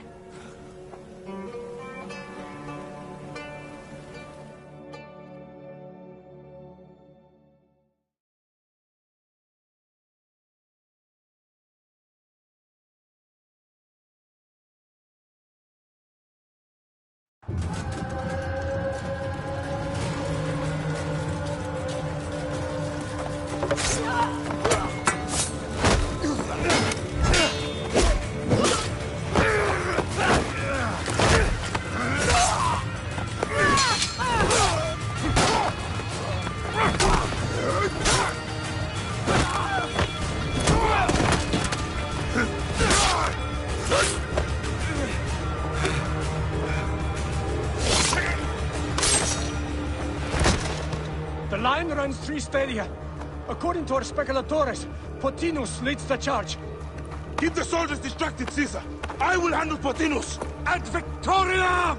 The line runs 3 stadia. According to our speculatores, Pothinus leads the charge.
Keep the soldiers distracted, Caesar. I will handle Pothinus.
Ad Victoriam!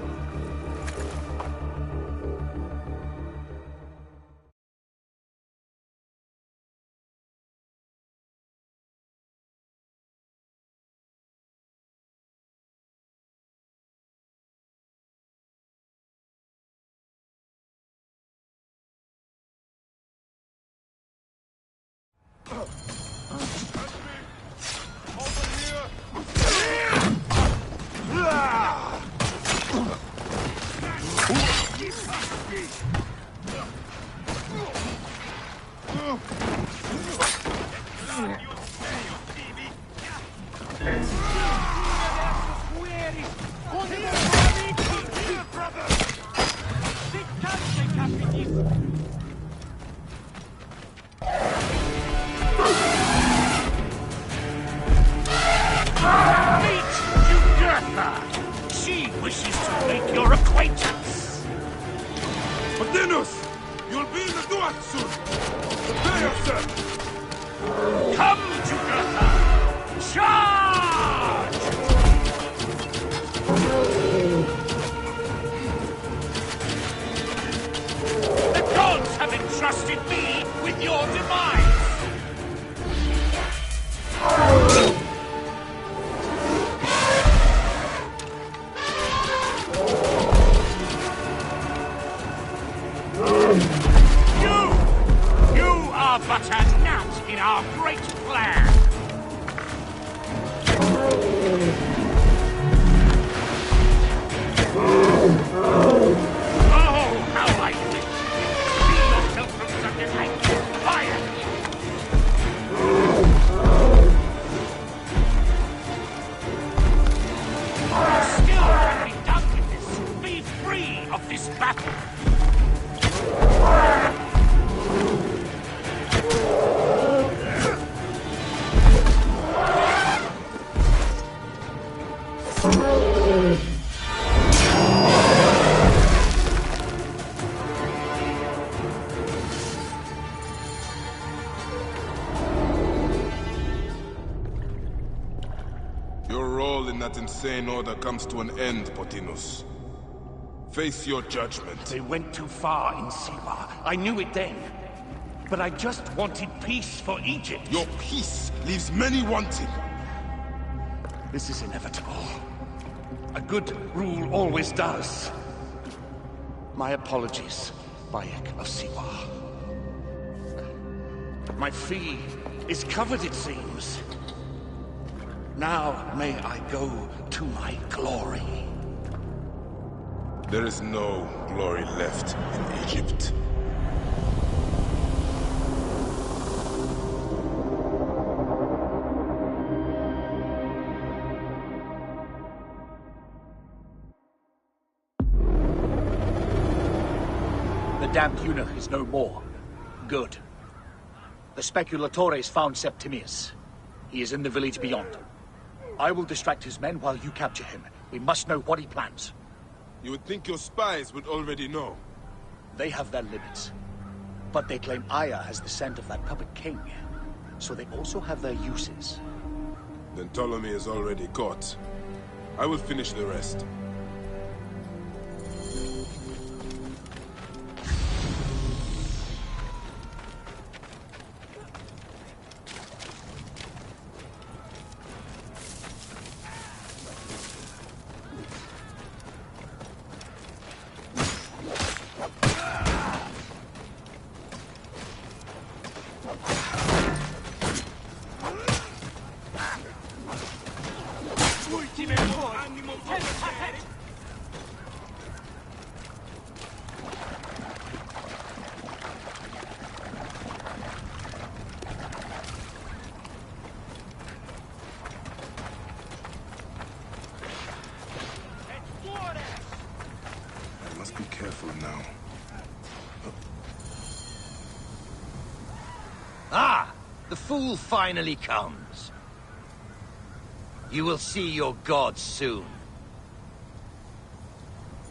Insane order comes to an end, Pothinus. Face your judgment.
They went too far in Siwa. I knew it then. But I just wanted peace for Egypt.
Your peace leaves many wanting.
This is inevitable. A good rule always does. My apologies, Bayek of Siwa. My fee is covered, it seems. Now may I go to my glory.
There is no glory left in Egypt.
The damned eunuch is no more. Good. The Speculatores found Septimius. He is in the village beyond. I will distract his men while you capture him. We must know what he plans.
You would think your spies would already know.
They have their limits. But they claim Aya has the scent of that puppet king. So they also have their uses.
Then Ptolemy is already caught. I will finish the rest.
The fool finally comes. You will see your gods soon.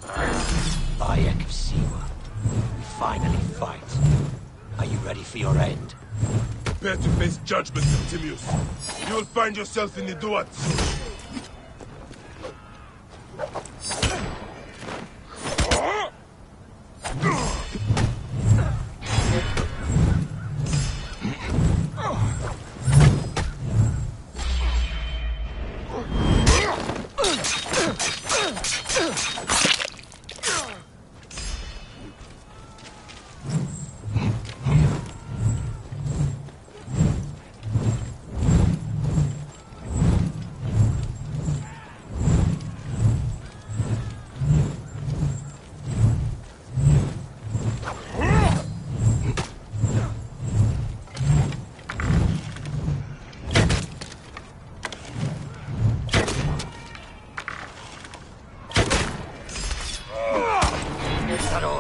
Bayek of Siwa, we finally fight. Are you ready for your end?
Prepare to face judgment, Septimius. You will find yourself in the Duat soon.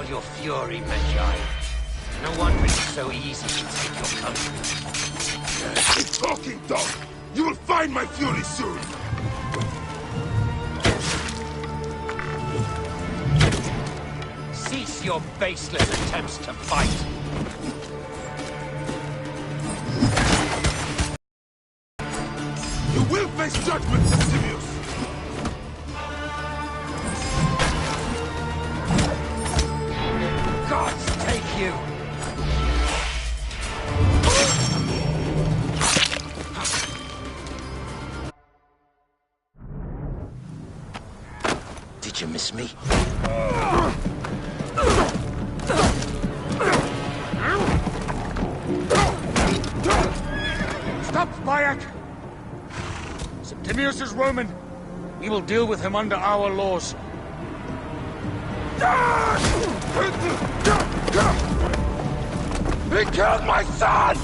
your fury, Magi. No wonder it's so easy to take your country.
Keep talking, dog! You will find my fury soon!
Cease your baseless attempts to fight!
You will face judgment, Septimius!
Gods take you! Did you miss me?
Stop, Bayek! Septimius is Roman. We will deal with him under our laws.
He killed my son!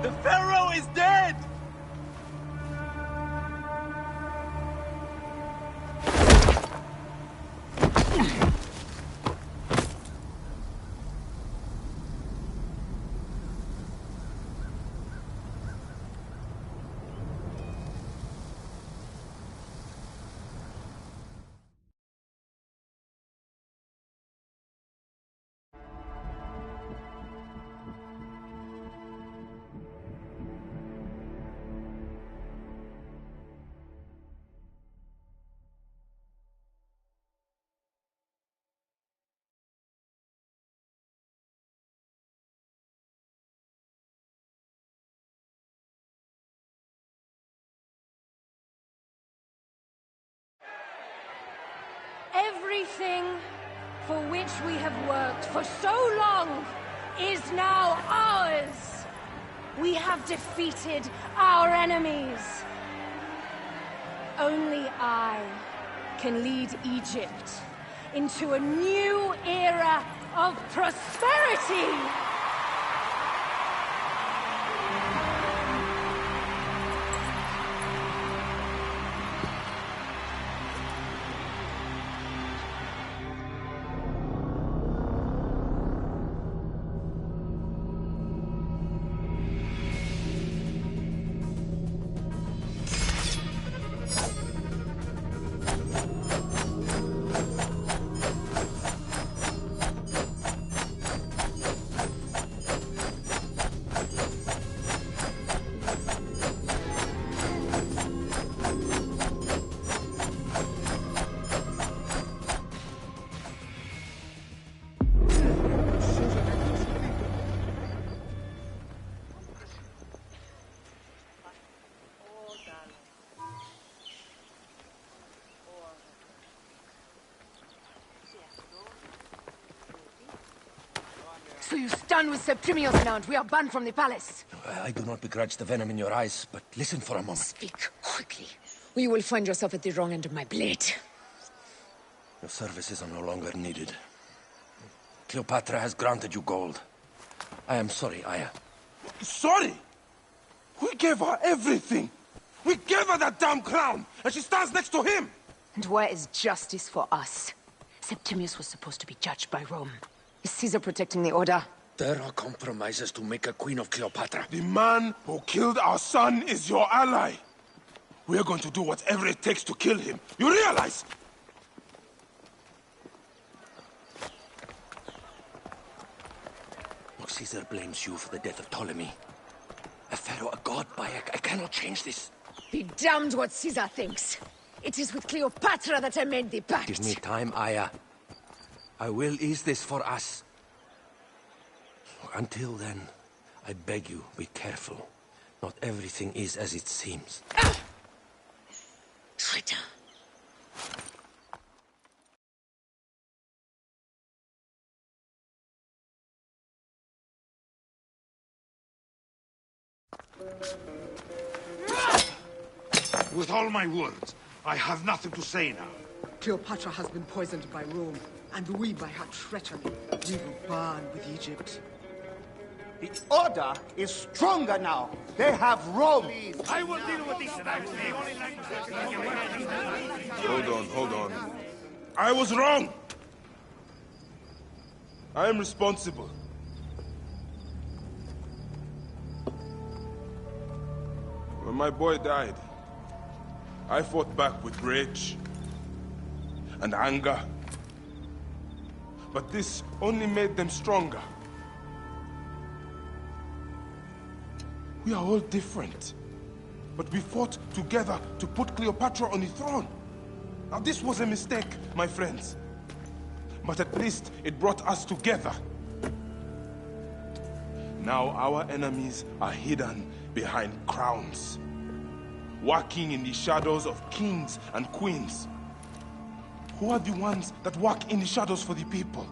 The Pharaoh is dead!
Everything for which we have worked for so long is now ours. We have defeated our enemies. Only I can lead Egypt into a new era of prosperity. So you stand with Septimius now, and we are banned from the palace.
I do not begrudge the venom in your eyes, but listen for a moment.
Speak quickly, or you will find yourself at the wrong end of my blade.
Your services are no longer needed. Cleopatra has granted you gold. I am sorry, Aya.
Sorry? We gave her everything! We gave her that damn crown, and she stands next to him!
And where is justice for us? Septimius was supposed to be judged by Rome. Is Caesar protecting the Order?
There are compromises to make a queen of Cleopatra.
The man who killed our son is your ally. We're going to do whatever it takes to kill him. You realize?
Look, Caesar blames you for the death of Ptolemy. A pharaoh, a god, Bayek. I cannot change this.
Be damned what Caesar thinks. It is with Cleopatra that I made the pact.
Give me time, Aya. I will ease this for us. Until then, I beg you, be careful. Not everything is as it seems.
Traitor.
With all my words, I have nothing to say now.
Cleopatra has been poisoned by Rome, and we by her treachery. We will burn with Egypt.
The Order is stronger now. They have Rome.
I will deal with this.
Hold on. I was wrong. I am responsible. When my boy died, I fought back with rage and anger. But this only made them stronger. We are all different. But we fought together to put Cleopatra on the throne. Now this was a mistake, my friends. But at least it brought us together. Now our enemies are hidden behind crowns, working in the shadows of kings and queens. Who are the ones that work in the shadows for the people?